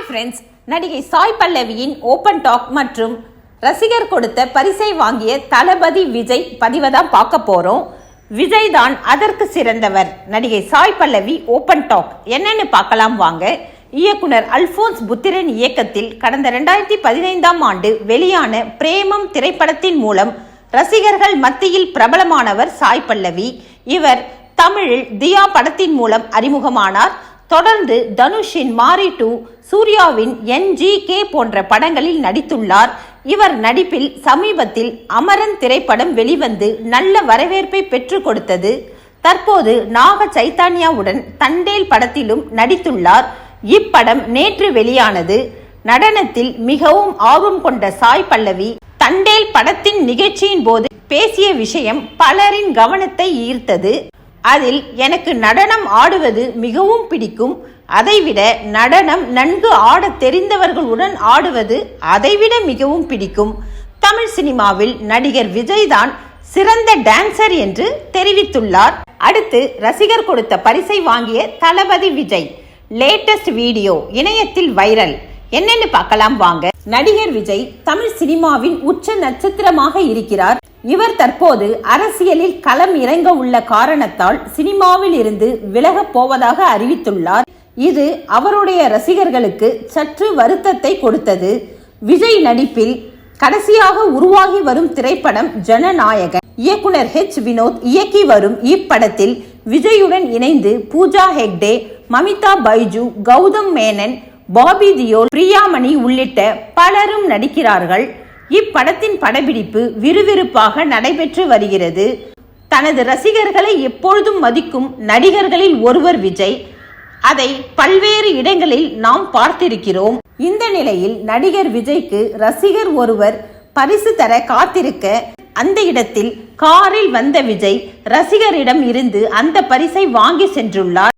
Friends, நடிகை Sai பல்லவியின் open talk மற்றும் ரசிகர் கொடுத்த பரிசை வாங்கிய தளபதி விஜய் பதிவை தான் பார்க்க போறோம். விஜய் தான் அதற்கு சிறந்தவர். நடிகை சாய் பல்லவி ஓபன் டாக் என்னன்னு பார்க்கலாம் வாங்க. இயக்குனர் அல்போன்ஸ் புத்திரன் இயக்கத்தில் கடந்த 2015ஆம் ஆண்டு வெளியான பிரேமம் திரைப்படத்தின் மூலம் ரசிகர்கள் மத்தியில் பிரபலமானவர் சாய் பல்லவி. இவர் தமிழில் தியா படத்தின் மூலம் அறிமுகமானார். தொடர்ந்து தனுஷின் மாரி 2, சூர்யாவின் NGK போன்ற படங்களில் நடித்துள்ளார். இவர் நடிப்பில் சமீபத்தில் அமரன் திரைப்படம் வெளிவந்து நல்ல வரவேற்பை பெற்று கொடுத்தது. தற்போது நாக சைத்தன்யாவுடன் தண்டேல் படத்திலும் நடித்துள்ளார். இப்படம் நேற்று வெளியானது. நடனத்தில் மிகவும் ஆர்வம் கொண்ட சாய் பல்லவி தண்டேல் படத்தின் நிகழ்ச்சியின் போது பேசிய விஷயம் பலரின் கவனத்தை ஈர்த்தது. அதில் எனக்கு நடனம் ஆடுவது மிகவும் பிடிக்கும். அதைவிட நடனம் நன்கு ஆட தெரிந்தவர்களுடன் ஆடுவது அதைவிட மிகவும் பிடிக்கும். தமிழ் சினிமாவில் நடிகர் விஜய் தான் சிறந்த டான்சர் என்று தெரிவித்துள்ளார். அடுத்து ரசிகர் கொடுத்த பரிசை வாங்கிய தளபதி விஜய் லேட்டஸ்ட் வீடியோ இணையத்தில் வைரல். என்னன்னு பார்க்கலாம் வாங்க. நடிகர் விஜய் தமிழ் சினிமாவின் உச்ச நட்சத்திரமாக இருக்கிறார். இவர் தற்போது அரசியலில் களம் இறங்க உள்ள காரணத்தால் சினிமாவில் இருந்து விலகப் போவதாக அறிவித்துள்ளார். இது அவருடைய ரசிகர்களுக்கு சற்று வருத்தத்தை கொடுத்தது. விஜய் நடிப்பில் கடைசியாக உருவாகி வரும் திரைப்படம் ஜனநாயகன். இயக்குனர் வினோத் இயக்கி வரும் இப்படத்தில் விஜயுடன் இணைந்து பூஜா ஹெக்டே, மமிதா பைஜு, கௌதம் மேனன், பாபி தியோல், பிரியாமணி உள்ளிட்ட பலரும் நடிக்கிறார்கள். இப்படத்தின் படப்பிடிப்பு விறுவிறுப்பாக நடைபெற்று வருகிறது. தனது ரசிகர்களை எப்பொழுதும் மதிக்கும் நடிகர்களில் ஒருவர் விஜய். அதை பல்வேறு இடங்களில் நாம் பார்த்திருக்கிறோம். இந்த நிலையில் நடிகர் விஜய்க்கு ரசிகர் ஒருவர் பரிசு தர காத்திருக்க அந்த இடத்தில் காரில் வந்த விஜய் ரசிகரிடம் இருந்து அந்த பரிசை வாங்கி சென்றுள்ளார்.